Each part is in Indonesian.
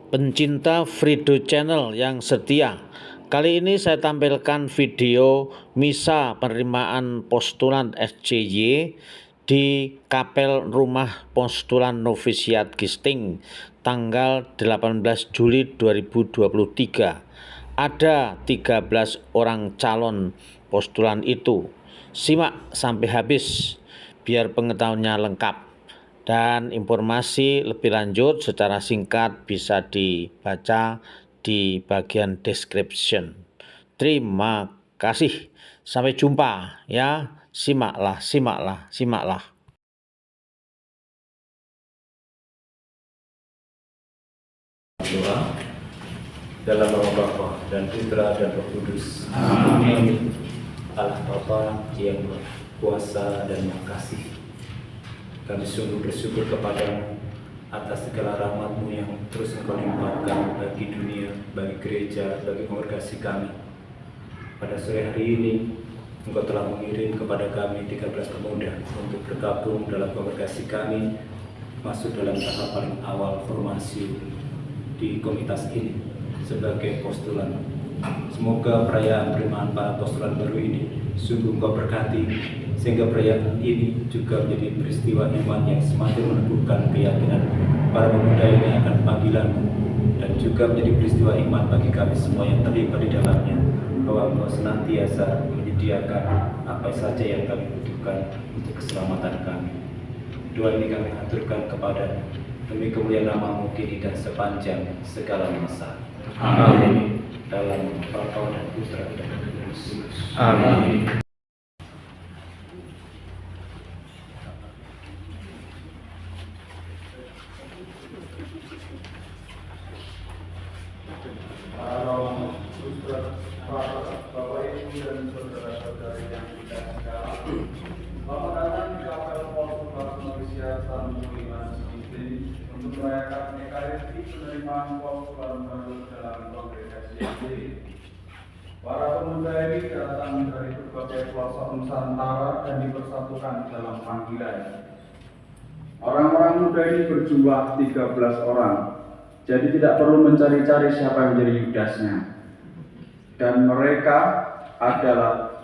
Pencinta Frido Channel yang setia, kali ini saya tampilkan video misa penerimaan postulan SCY di Kapel Rumah Postulan Novisiat Gisting tanggal 18 Juli 2023. Ada 13 orang calon postulan itu. Simak sampai habis biar pengetahuannya lengkap. Dan informasi lebih lanjut secara singkat bisa dibaca di bagian description. Terima kasih. Sampai jumpa ya. Simaklah. Doa dalam nama Bapa dan Putra dan Roh Kudus. Amin. Allah Bapa yang berkuasa dan makasih, kami sungguh bersyukur kepadamu atas segala rahmat-Mu yang terus Engkau limpahkan bagi dunia, bagi gereja, bagi kongregasi kami. Pada sore hari ini, Engkau telah mengirim kepada kami 13 pemuda untuk bergabung dalam kongregasi kami, masuk dalam tahap paling awal formasi di komunitas ini sebagai postulan. Semoga perayaan penerimaan para postulan baru ini sungguh Engkau berkati, sehingga perayaan ini juga menjadi peristiwa iman yang semakin meneguhkan keyakinan para pemuda ini akan panggilan-Mu, dan juga menjadi peristiwa iman bagi kami semua yang terlibat di dalamnya, bahwa Engkau senantiasa menyediakan apa saja yang kami butuhkan untuk keselamatan kami. Doa ini kami aturkan kepada demi kemuliaan nama-Mu kini dan sepanjang segala masa. Amin. Dalam Bapa dan Putra dan Roh Kudus. Amin. Bapak Ibu dan saudara-saudari yang dikasihi, selamat datang di Kapel Postulan Novisiat Sanmuliman Gisting untuk merayakan Ekaristi penerimaan postulan baru dalam kongregasi ini. Para pemuda ini datang dari berbagai pelosok Nusantara dan dipersatukan dalam panggilan. Orang-orang muda ini berjumlah 13 orang, jadi tidak perlu mencari-cari siapa yang menjadi Yudasnya. Dan mereka adalah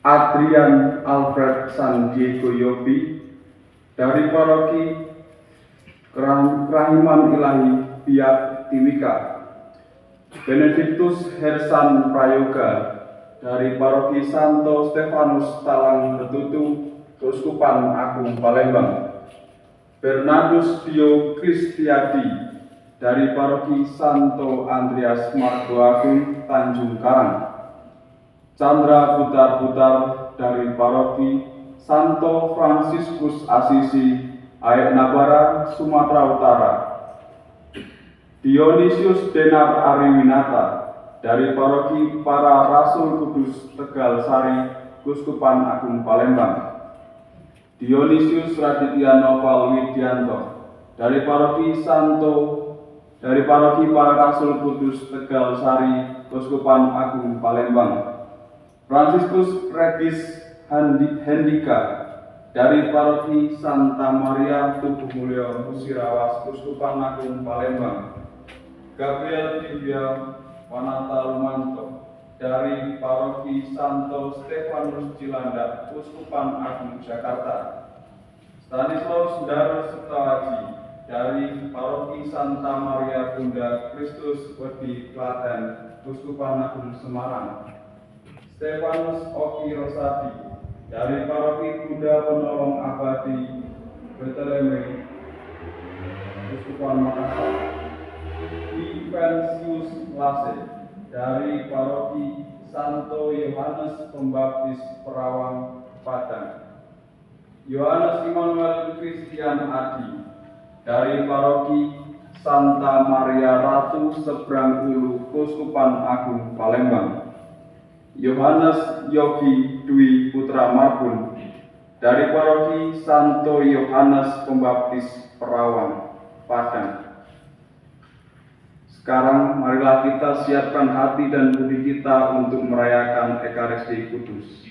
Adrian Alfred San Diego Yopi dari Paroki Rahiman Ilahi Biak Timika, Benediktus Hersan Prayoga dari Paroki Santo Stefanus Talang Betutu, Keuskupan Agung Palembang, Bernardus Dio Kristiadi dari Paroki Santo Andreas Margo Agung Tanjung Karang, Chandra Butar-Butar dari Paroki Santo Fransiskus Asisi Aek Nabara, Sumatera Utara, Dionysius Denar Ariwinata dari Paroki Para Rasul Kudus Tegal Sari, Keuskupan Agung Palembang, Dionysius Raditya Noval Widianto dari Paroki Para Rasul Kudus Tegal Sari, Keuskupan Agung Palembang, Fransiskus Regis Hendika dari Paroki Santa Maria Tugu Mulyo Musirawas, Keuskupan Agung Palembang, Gabriel Divya Wanata Lumanto dari Paroki Santo Stefanus Cilandak, Keuskupan Agung Jakarta, Stanislaus Daro Sutawaji dari Paroki Santa Maria Bunda Kristus Wedi Klaten, Keuskupan Agung Semarang, Stefanus Oki Rosadi dari Paroki Bunda Penolong Abadi Beteleme, Keuskupan Makassar, Vivensius Lase dari Paroki Santo Yohanes Pembaptis Perawang Padang, Yohanes Immanuel Christian Adi dari Paroki Santa Maria Ratu Seberang Ulu, Keuskupan Agung Palembang, Yohanes Yogi Dwi Putra Marbun dari Paroki Santo Yohanes Pembaptis Perawang Padang. Sekarang marilah kita siapkan hati dan budi kita untuk merayakan Ekaristi Kudus.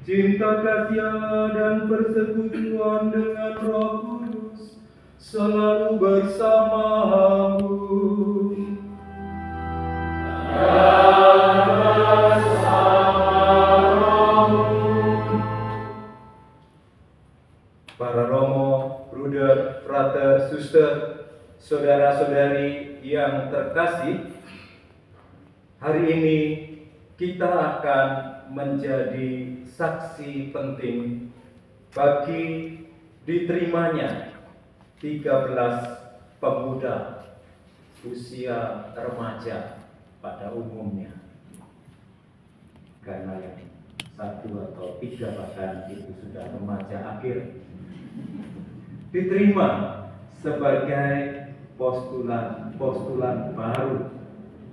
cinta kasih Allah dan persekutuan dengan Roh Kudus selalu bersamamu. Para romo, bruder, frater, suster, saudara-saudari yang terkasih, hari ini kita akan menjadi saksi penting bagi diterimanya 13 pemuda usia remaja pada umumnya. Karena yang 1 atau 3 bahkan itu sudah remaja akhir, diterima sebagai postulan baru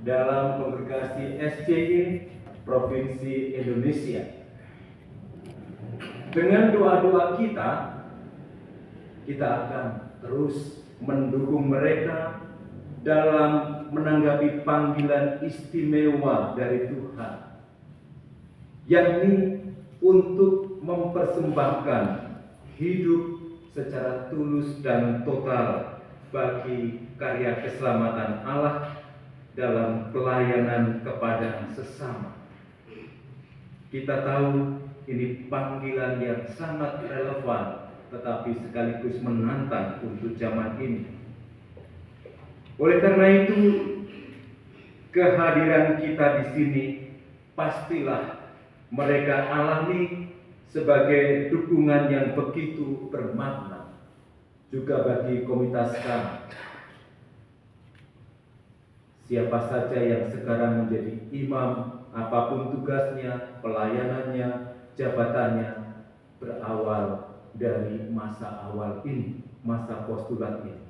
dalam kongregasi SCY Provinsi Indonesia. Dengan doa-doa kita akan terus mendukung mereka dalam menanggapi panggilan istimewa dari Tuhan, yakni untuk mempersembahkan hidup secara tulus dan total bagi karya keselamatan Allah dalam pelayanan kepada sesama. Kita tahu ini panggilan yang sangat relevan, tetapi sekaligus menantang untuk zaman ini. Oleh karena itu, kehadiran kita di sini pastilah mereka alami sebagai dukungan yang begitu bermakna. juga bagi komunitas kami. Siapa saja yang sekarang menjadi imam, apapun tugasnya, pelayanannya, jabatannya, berawal dari masa awal ini, masa postulat ini.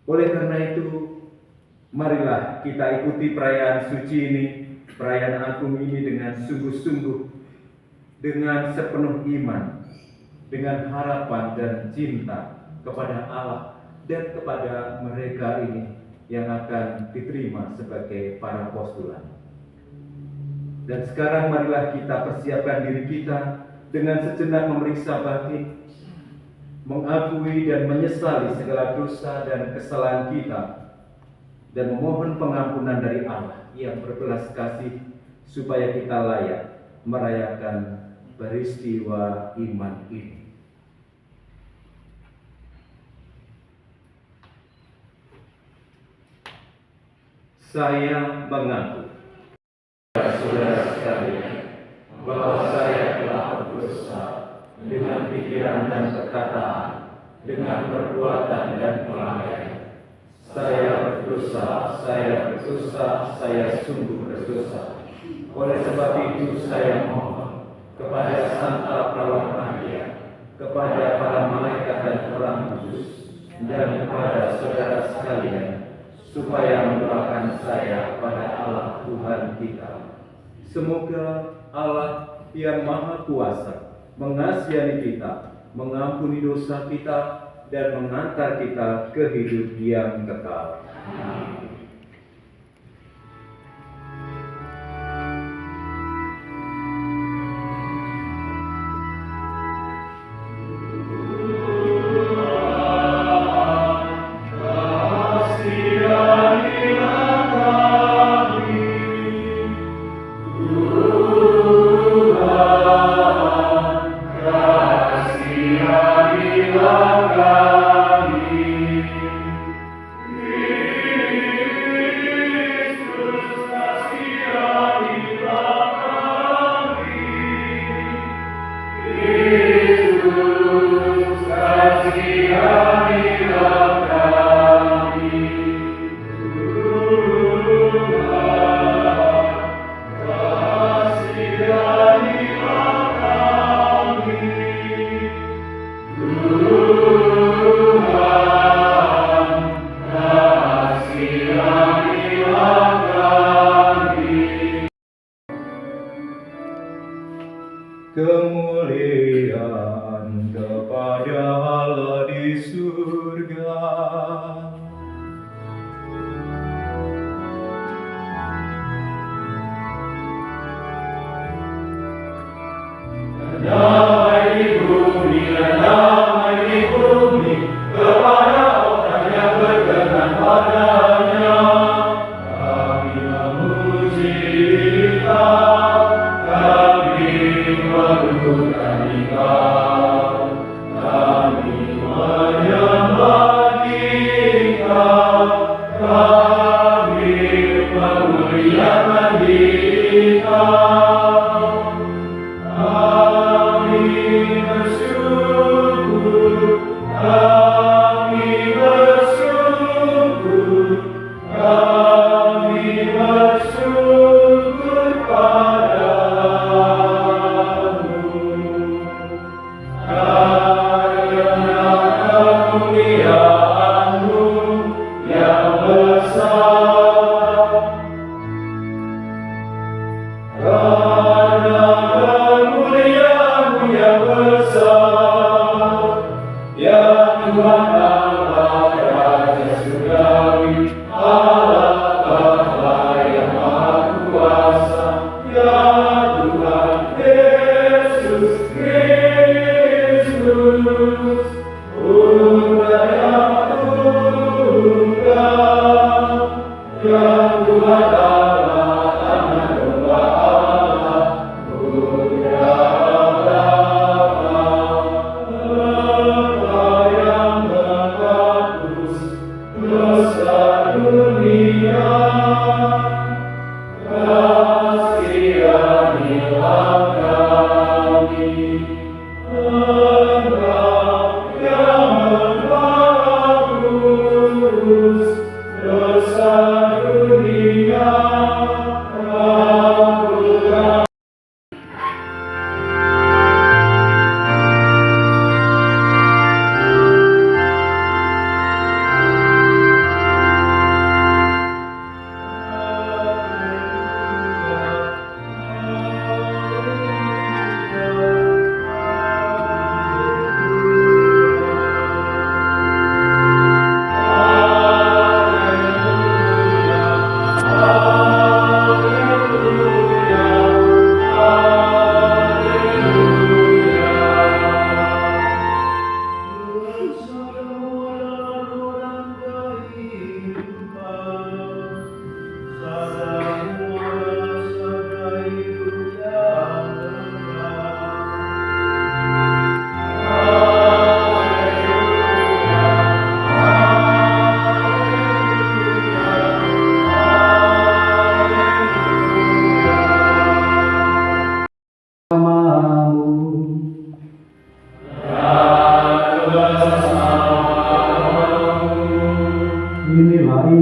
Oleh karena itu, marilah kita ikuti perayaan suci ini, perayaan agung ini dengan sungguh-sungguh, dengan sepenuh iman, dengan harapan dan cinta kepada Allah dan kepada mereka ini yang akan diterima sebagai para postulan. Dan sekarang marilah kita persiapkan diri kita dengan sejenak memeriksa batin, mengakui dan menyesali segala dosa dan kesalahan kita, dan memohon pengampunan dari Allah yang berbelas kasih supaya kita layak merayakan peristiwa iman ini. Saya mengaku, saudara sekalian, bahwa saya telah berdosa dengan pikiran dan perkataan, dengan perbuatan dan pelanggaran. Saya berdosa, saya sungguh berdosa. Oleh sebab itu saya mohon kepada Santa Prawadia, kepada para malaikat dan orang kudus, dan kepada saudara sekalian, supaya mendoakan saya pada Allah Tuhan kita. Semoga Allah yang Maha Kuasa mengasihani kita, mengampuni dosa kita, dan mengantar kita ke hidup yang kekal. Amin. Kemuliaan kepada Allah di surga. Damai di bumi, kepada orang yang berkenan padanya. Kami memuji Engkau, kami mengagungkan Engkau, kami menyembah Engkau, kami memuliakan Engkau.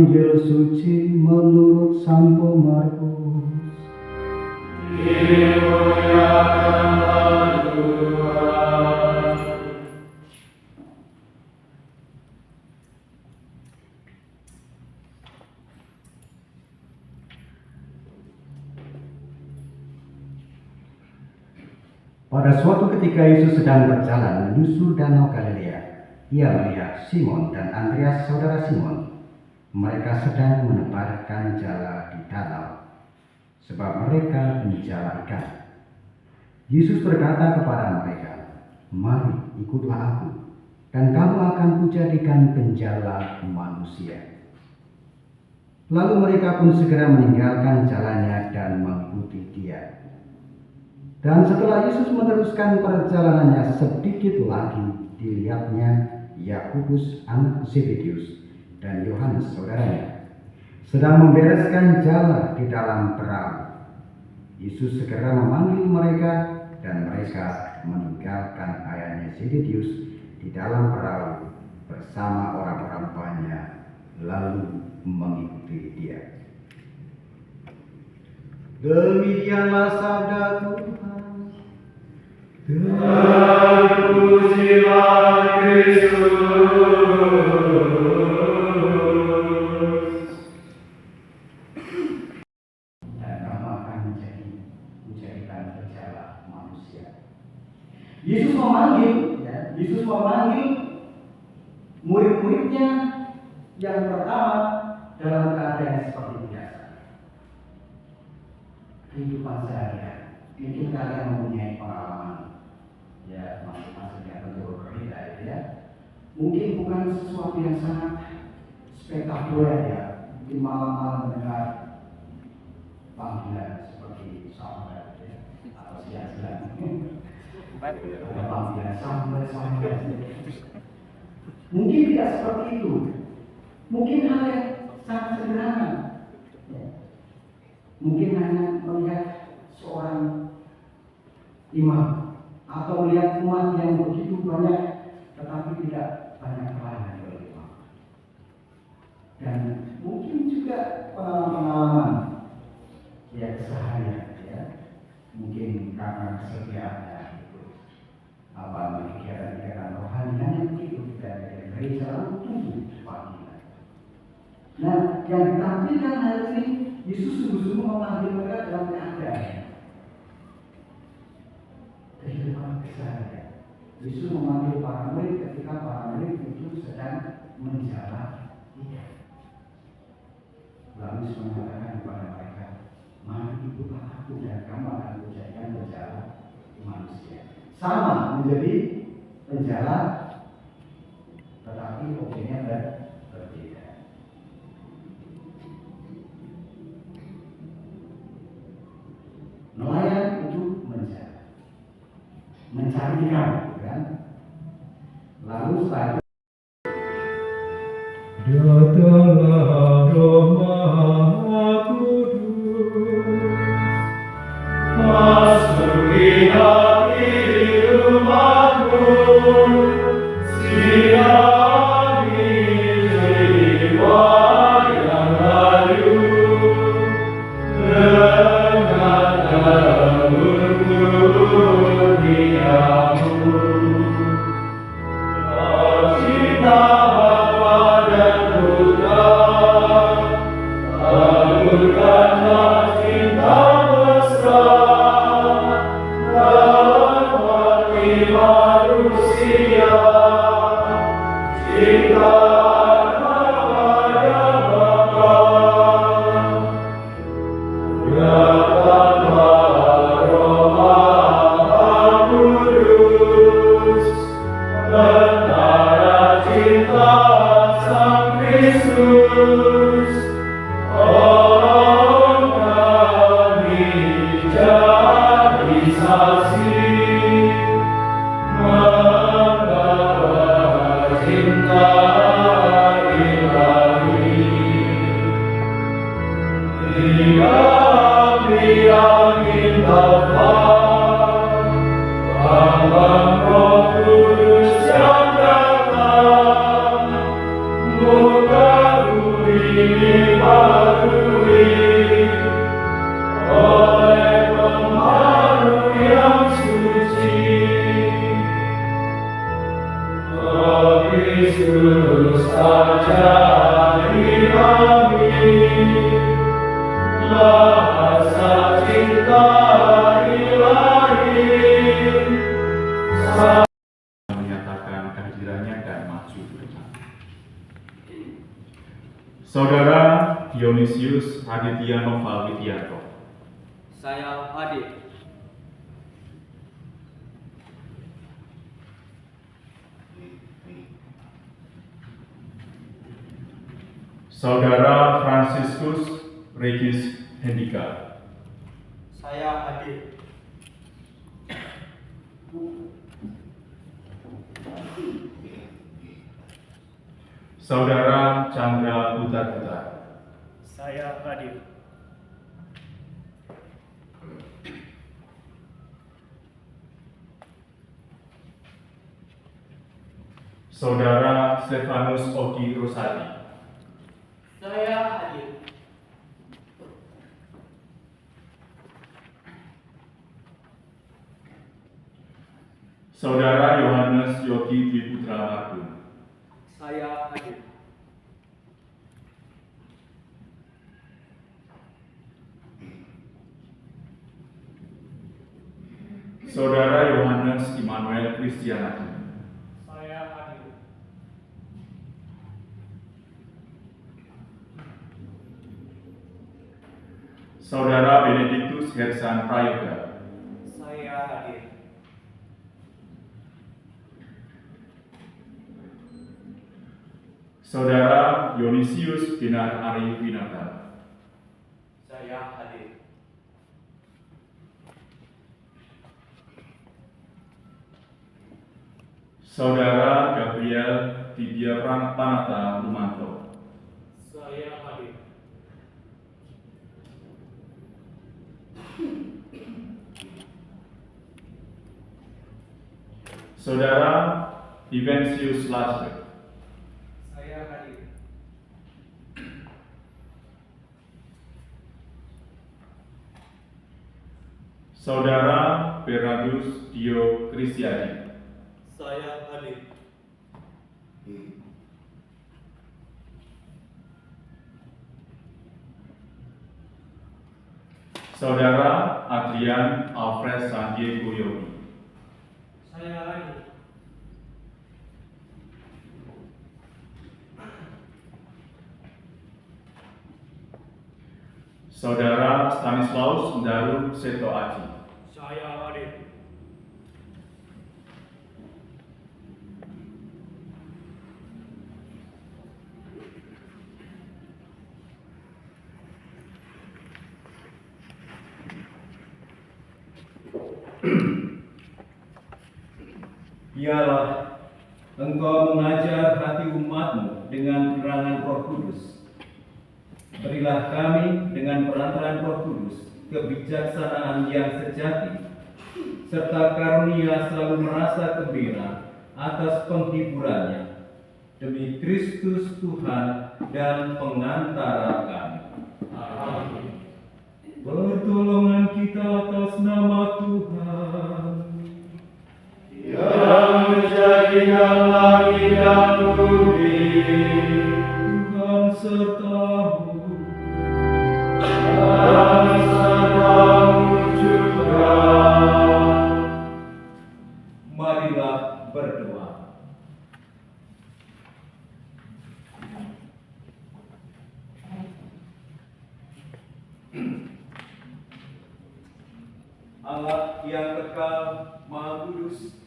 Injil suci menurut Santo Markus. Dimuliakanlah Tuhan. Pada suatu ketika Yesus sedang berjalan menyusur danau Galilea, ia melihat Simon dan Andreas saudara Simon. Mereka sedang menebarkan jala di danau, sebab mereka menjala ikan. Yesus berkata kepada mereka, "Mari ikutlah aku, dan kamu akan kujadikan penjala manusia." Lalu mereka pun segera meninggalkan jalannya dan mengikuti Dia. Dan setelah Yesus meneruskan perjalanannya, sedikit lagi dilihatnya Yakobus anak Zebedius dan Yohanes saudaranya sedang membereskan jala di dalam perahu. Yesus segera memanggil mereka dan mereka meninggalkan ayahnya Zebedius di dalam perahu bersama orang-orang banyak lalu mengikuti Dia. Demikianlah sabda Tuhan. Terpujilah Kristus. Dan kamu akan menjadikan penjala manusia. Yesus memanggil murid-muridnya yang pertama dalam keadaan seperti biasa. Kehidupan sehari-hari. Mungkin kalian mempunyai pengalaman, ya masing-masing yang tentu berbeda, ya. Mungkin bukan sesuatu yang sangat spektakuler, ya. Mungkin malam-malam mendengar panggilan seperti sampai, ya, atau siang-siang. Ada panggilan sampai. Mungkin tidak seperti itu. Mungkin hal yang sangat sederhana. Ya. Mungkin hanya melihat seorang imam atau melihat umat yang begitu banyak tetapi tidak banyak pelayanan oleh imam. Dan mungkin juga pengalaman ya keseharian, ya. Mungkin karena kesetiaannya itu kegiatan-kegiatan rohani hanya begitu dari gereja lalu tunggu panggilan. Nah, yang ditampilkan hari ini Yesus sungguh-sungguh memanggil mereka dalam keadaan kehidupan keseharian. Yesus memanggil para murid ketika para murid itu sedang menjala ikan. Lalu Yesus mengatakan kepada mereka, "Mari ikutlah aku dan kamu akan kujadikan penjala manusia." Sama menjadi penjala, tetapi objeknya berbeda. Nelayan untuk mencari ikan, kan? Lalu setelah datanglah Roh Maha Kudus, Masuki hati rumahku, siangi jiwa yang layu, dengan embun diamu. Cinta Bapa dan Putra, taburkanlah cinta mesra dalam hati manusia, cinta kepada Bapa. Datanglah Roh Maha Kudus, tentara cinta Sang Kristus, tolong kami jadi saksi membawa cinta ilahi. Di angin taufan, Bapa Roh Kudus yang datang, mengarungi saja kami, rasa cinta ilahi, menyatakan kehadirannya dan maju ke depan. Saudara Dionisius Aditya Nova Widianto. Saya hadir. Saudara Franciscus Regis Hendika. Saya hadir. Saudara Chandra Butar-Butar. Saya hadir. Saudara Stefanus Ogi Rosadi. Saya hadir. Saudara Yohanes Yogi Dwi Putra Mardun. Saya hadir. Saudara Yohanes Immanuel Kristianati. Saya hadir. Saudara Benediktus Hersan Prayoga. Saya hadir. Saudara Dionisius Binar Ari Winata. Saya hadir. Saudara Gabriel Dibia Panata Rumanto. Saya hadir. Saudara Diventius Lastek. Saya hadir. Saudara Bernardus Dio Kristiadi. Saya hadir. Saudara Adrian Alfred Sandiego Yogi. Saya hadir. Saudara Stanislaus Ndaru Seto Aji. Saya hadir. Biarlah Engkau mengajar hati umat-Mu dengan penerangan Roh Kudus. Berilah kami dengan perantaraan Roh Kudus kebijaksanaan yang sejati, serta karunia selalu merasa gembira atas penghiburannya, demi Kristus Tuhan dan pengantara kami. Amin. Pertolongan kita atas nama Tuhan, Yang menjadikan langit dan bumi. Tuhan serta-Mu. Dan serta-Mu juga. Marilah berdoa. Allah yang kekal, Maha Kudus,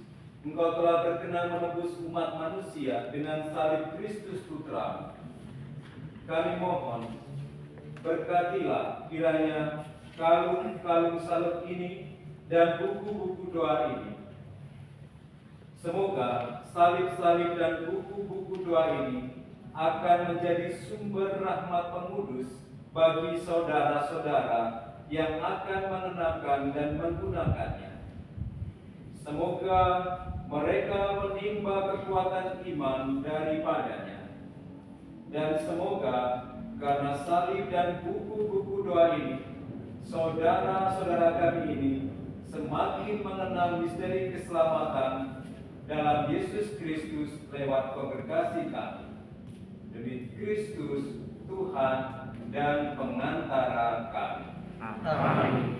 Engkau telah berkenan menebus umat manusia dengan salib Kristus Putra. Kami mohon, berkatilah kiranya kalung-kalung salib ini dan buku-buku doa ini. Semoga salib-salib dan buku-buku doa ini akan menjadi sumber rahmat pengudus bagi saudara-saudara yang akan mengenakan dan menggunakannya. Semoga mereka menimba kekuatan iman daripadanya. Dan semoga karena salib dan buku-buku doa ini, saudara-saudara kami ini semakin mengenal misteri keselamatan dalam Yesus Kristus lewat kongregasi kami. Kristus, Tuhan dan pengantara kami. Amin.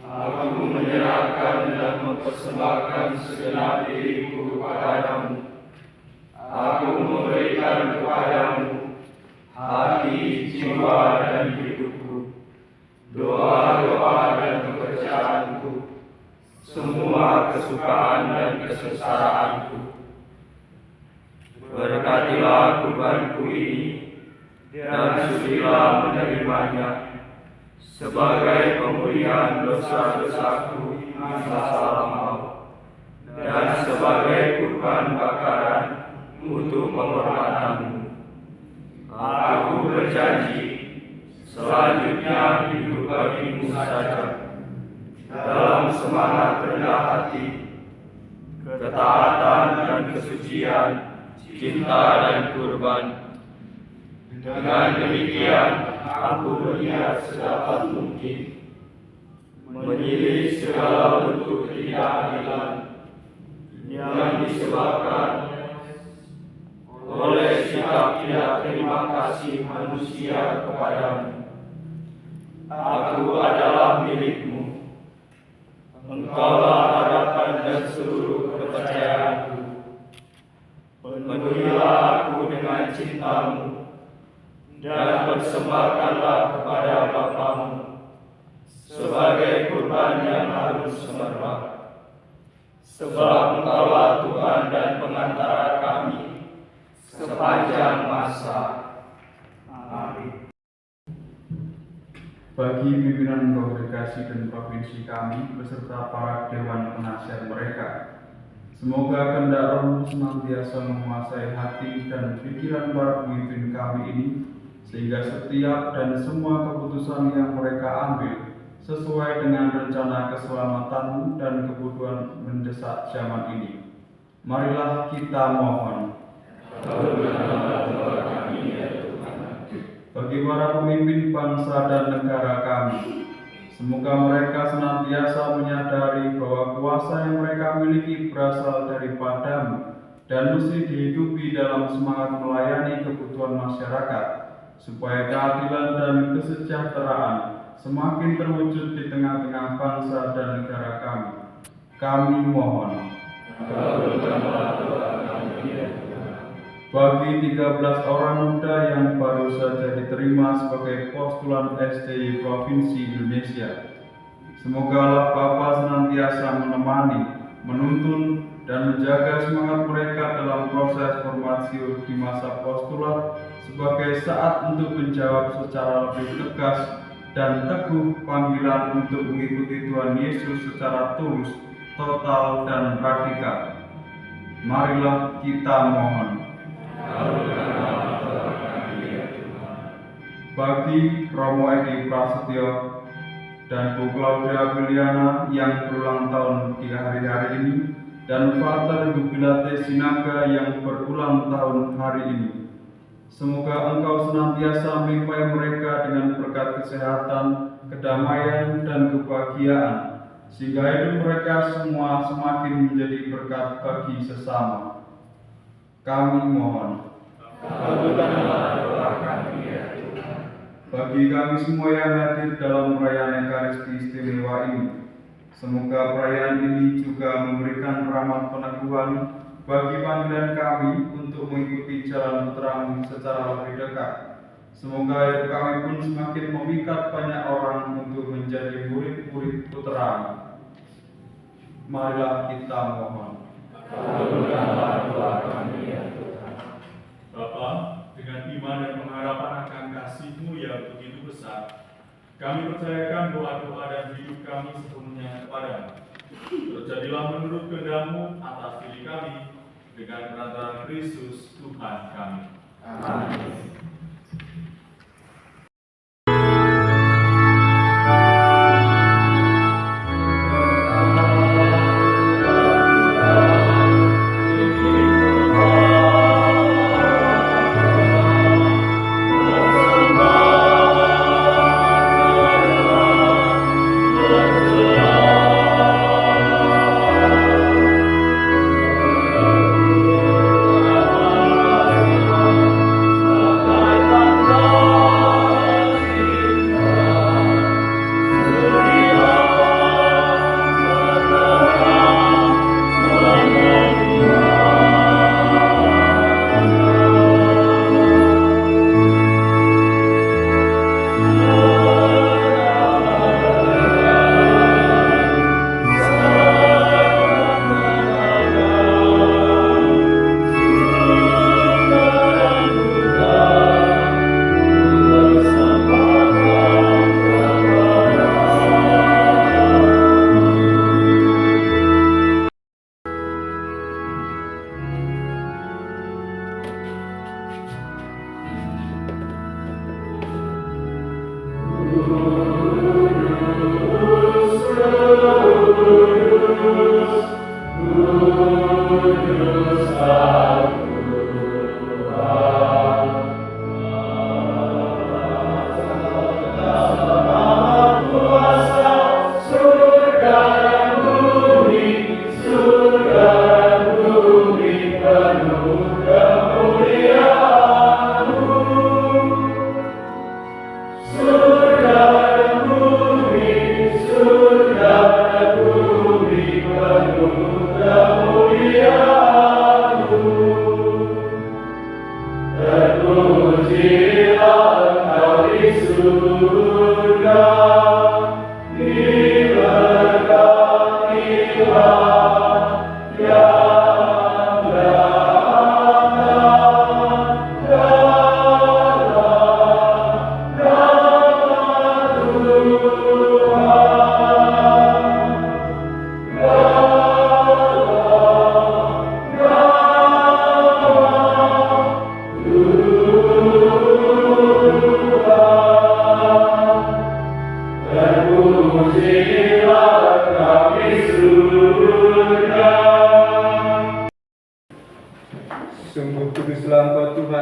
Aku menyerahkan dan mempersembahkan segenap diriku kepadamu. Aku memberikan kepadamu hati, jiwa, dan hidupku, doa-doa dan pekerjaanku, semua kesukaan dan kesengsaraanku. Berkatilah kurbanku ini, dan sudilah menerimanya sebagai pemulihan dosa-dosaku di masa lampau, dan sebagai kurban bakaran untuk penghormatanmu. Aku berjanji selanjutnya hidup bagimu saja, dalam semangat rendah hati, ketaatan dan kesucian, cinta dan kurban. Dengan demikian, aku berniat sedapat mungkin menilai segala bentuk ketidakadilan yang disebabkan oleh sikap tidak terima kasih manusia kepadamu. Aku adalah milikmu. Engkaulah harapan dan seluruh kepercayaanku. Penuhilah aku dengan cintamu, dan persembahkanlah kepada Bapamu sebagai kurban yang harus semerbak. Sebab Engkaulah Tuhan dan pengantara kami sepanjang masa. Amin. Bagi pimpinan kongregasi dan provinsi kami beserta para dewan penasihat mereka, semoga kehendak Roh senantiasa menguasai hati dan pikiran para pemimpin kami ini, sehingga setiap dan semua keputusan yang mereka ambil sesuai dengan rencana keselamatanmu dan kebutuhan mendesak zaman ini. Marilah kita mohon. Bagi para pemimpin bangsa dan negara kami, semoga mereka senantiasa menyadari bahwa kuasa yang mereka miliki berasal daripadamu dan mesti dihidupi dalam semangat melayani kebutuhan masyarakat, supaya keadilan dan kesejahteraan semakin terwujud di tengah-tengah bangsa dan negara kami. Kami mohon. Bagi 13 orang muda yang baru saja diterima sebagai postulan SCY Provinsi Indonesia, semoga Bapa senantiasa menemani, menuntun, dan menjaga semangat mereka dalam proses formatio di masa postulat sebagai saat untuk menjawab secara lebih tegas dan teguh panggilan untuk mengikuti Tuhan Yesus secara tulus, total, dan radikal. Marilah kita mohon. Bagi Romo Edi Prasetyo dan Bu Claudia Biliana yang berulang tahun di hari-hari ini, dan Pater Jubilate Sinaga yang berulang tahun hari ini, semoga Engkau senantiasa melimpahi mereka dengan berkat kesehatan, kedamaian, dan kebahagiaan, sehingga hidup mereka semua semakin menjadi berkat bagi sesama. Kami mohon. Bagi kami semua yang hadir dalam perayaan Ekaristi istimewa ini, semoga perayaan ini juga memberikan rahmat peneguhan bagi panggilan kami untuk mengikuti jalan putra-Mu secara lebih dekat. Semoga hidup kami pun semakin memikat banyak orang untuk menjadi murid-murid putra-Mu. Marilah kita mohon. Bapa, dengan iman dan pengharapan akan kasih-Mu yang begitu besar, kami percayakan doa-doa dan hidup kami sepenuhnya kepada-Mu. Terjadilah menurut kehendak-Mu atas diri kami, dengan perantaraan Kristus Tuhan kami. Amin.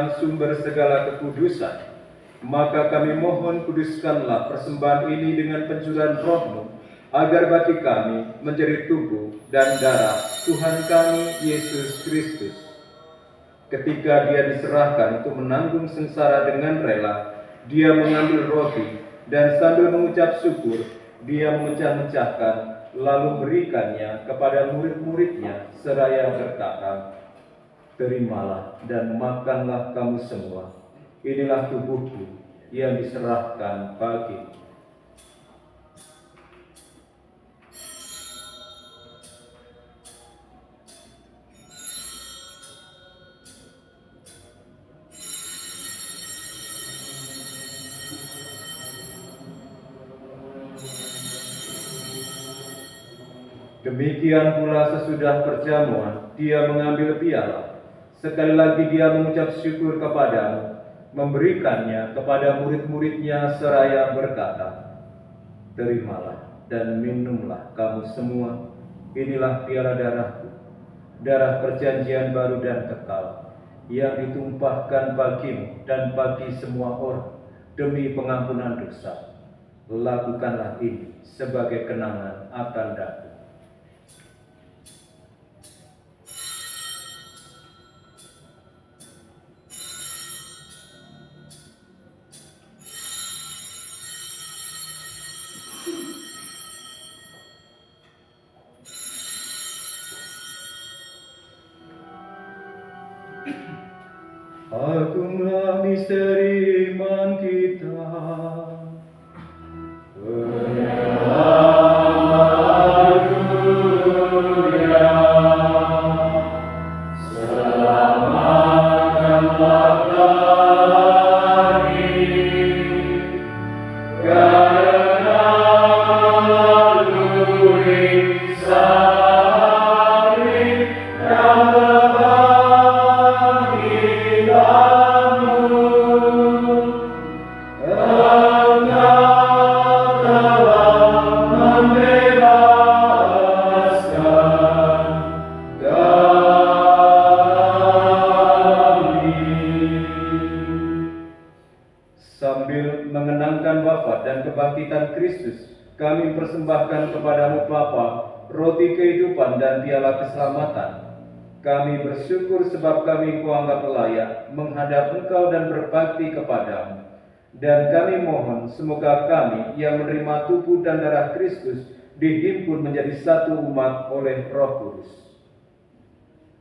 Tuhan sumber segala kekudusan, maka kami mohon kuduskanlah persembahan ini dengan pencurahan Roh-Mu, agar bagi kami menjadi tubuh dan darah Tuhan kami Yesus Kristus. Ketika Dia diserahkan untuk menanggung sengsara dengan rela, Dia mengambil roti dan sambil mengucap syukur, Dia memecah-mecahkan, lalu berikannya kepada murid-muridnya seraya berkata, "Terimalah dan makanlah kamu semua. Inilah tubuhku yang diserahkan bagimu." Demikian pula sesudah perjamuan, Dia mengambil piala. Sekali lagi Dia mengucap syukur kepadamu, memberikannya kepada murid-muridnya seraya berkata, "Terimalah dan minumlah kamu semua. Inilah piala darahku, darah perjanjian baru dan kekal, yang ditumpahkan bagimu dan bagi semua orang demi pengampunan dosa. Lakukanlah ini sebagai kenangan akan aku." Agunglah misteri iman kita. Sambil mengenangkan wafat dan kebangkitan Kristus, kami persembahkan kepadamu Bapa, roti kehidupan dan piala keselamatan. Kami bersyukur sebab kami Engkau anggap layak menghadap Engkau dan berbakti kepadamu. Dan kami mohon semoga kami yang menerima tubuh dan darah Kristus dihimpun menjadi satu umat oleh Roh Kudus.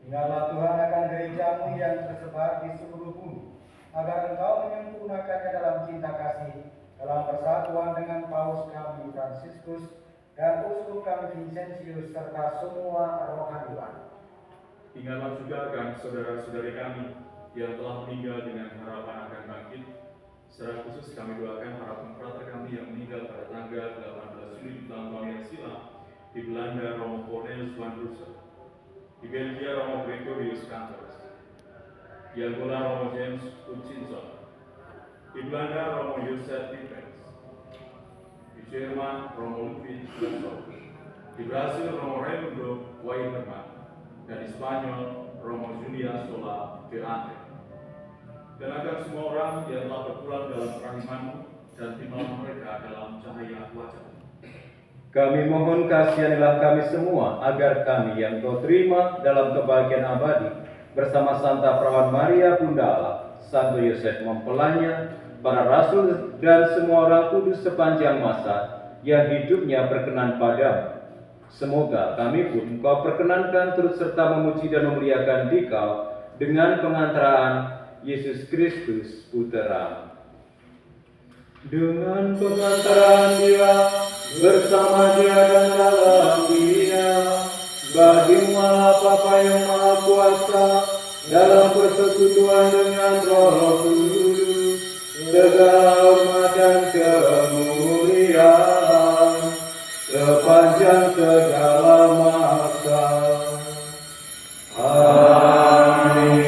Ingatlah Tuhan akan gerejamu yang tersebar di seluruh bumi, agar Engkau menyempurnakannya dalam cinta kasih, dalam persatuan dengan Paus kami Fransiskus dan Uskup kami Vincentius serta semua rohaniwan. Ingatlah juga akan saudara-saudari kami yang telah meninggal dengan harapan akan bangkit. Secara khusus kami doakan para frater kami yang meninggal pada tanggal 18 Juli tahun yang silam di Belanda, Romo Cornelius van Russel, di Belgia, Romo Gregorius Cantors, di Angola, Romo James Hutchinson, di Belanda, Romo Joseph Tippens, di Jerman, Romo Ludwig Schleushoff, di Brasil, Romo Raimundo Waiherman, dan di Spanyol, Romo Julia Sola de Ante. Dan agar semua orang yang telah berpulang dalam rahiman-Mu dan timbalan mereka dalam cahaya wajah-Mu. Kami mohon kasihanilah kami semua, agar kami yang Kau terima dalam kebahagiaan abadi bersama Santa Perawan Maria Bunda Allah, Santo Yosef mempelainya, para rasul dan semua orang kudus sepanjang masa yang hidupnya berkenan padamu. Semoga kami pun Engkau perkenankan turut serta memuji dan memuliakan Dikau dengan pengantaraan Yesus Kristus Putera. Dengan pengantaran Dia, bersama Dia dan dalam Dia, bagimu Allah Bapa yang Maha Kuasa, dalam persekutuan dengan Roh Kudus, segala hormat dan kemuliaan sepanjang segala masa. Amin.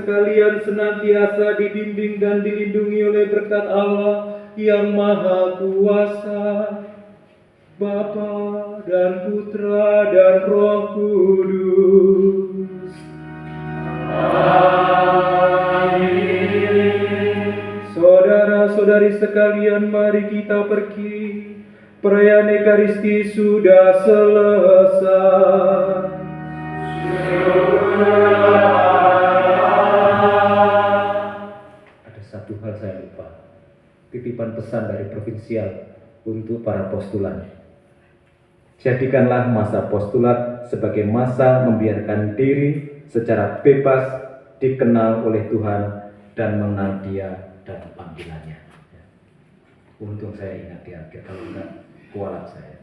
sekalian senantiasa dibimbing dan dilindungi oleh berkat Allah yang Maha Kuasa, Bapa dan Putra dan Roh Kudus. Amin. Saudara-saudara saudari sekalian, mari kita pergi. Perayaan Ekaristi sudah selesai. Ada satu hal saya lupa. Titipan pesan dari provinsial untuk para postulan. Jadikanlah masa postulat sebagai masa membiarkan diri secara bebas dikenal oleh Tuhan dan mengenal Dia dan panggilannya. Untung saya ingat di akhir, kalau enggak kualat saya.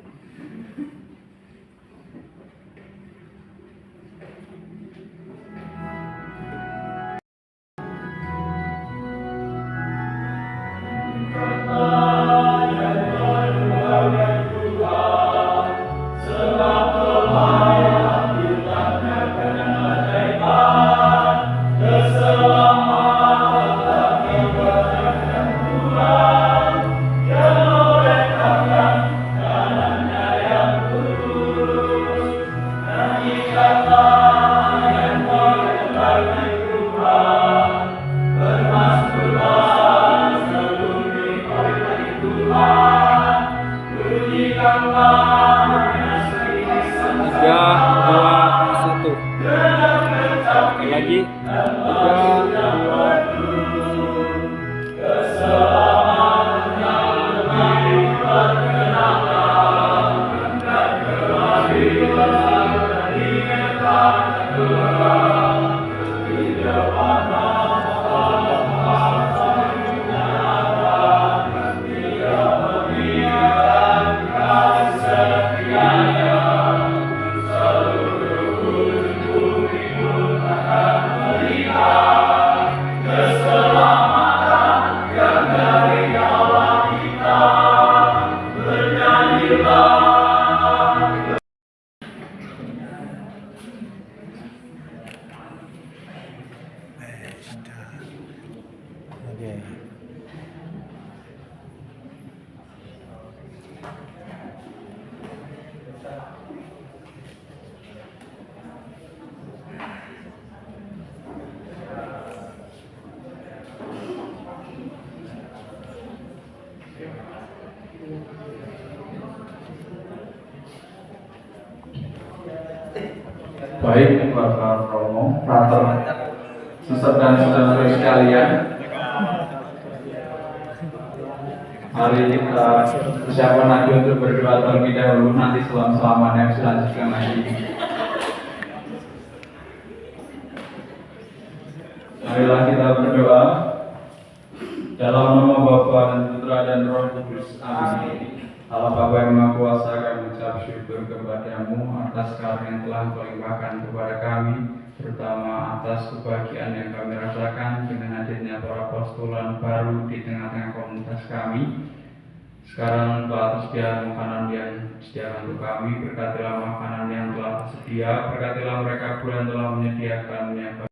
Baik, Bapak Romo, Frater, suster dan saudara sekalian, mari kita persiapan lagi untuk berdoa terlebih dahulu, nanti selama-lamanya selanjutnya lagi. Marilah kita berdoa dalam nama Bapa dan Putra dan Roh Kudus. Amin. Allah Bapa yang Maha Kuasa, kami mengucap syukur kepadamu atas karya yang telah Engkau limpahkan kepada kami, terutama atas kebahagiaan yang kami rasakan dengan hadirnya para postulan baru di tengah-tengah komunitas kami. Sekarang telah tersedia makanan yang disediakan untuk kami, berkatilah makanan yang telah tersedia, berkatilah mereka pula yang telah menyediakannya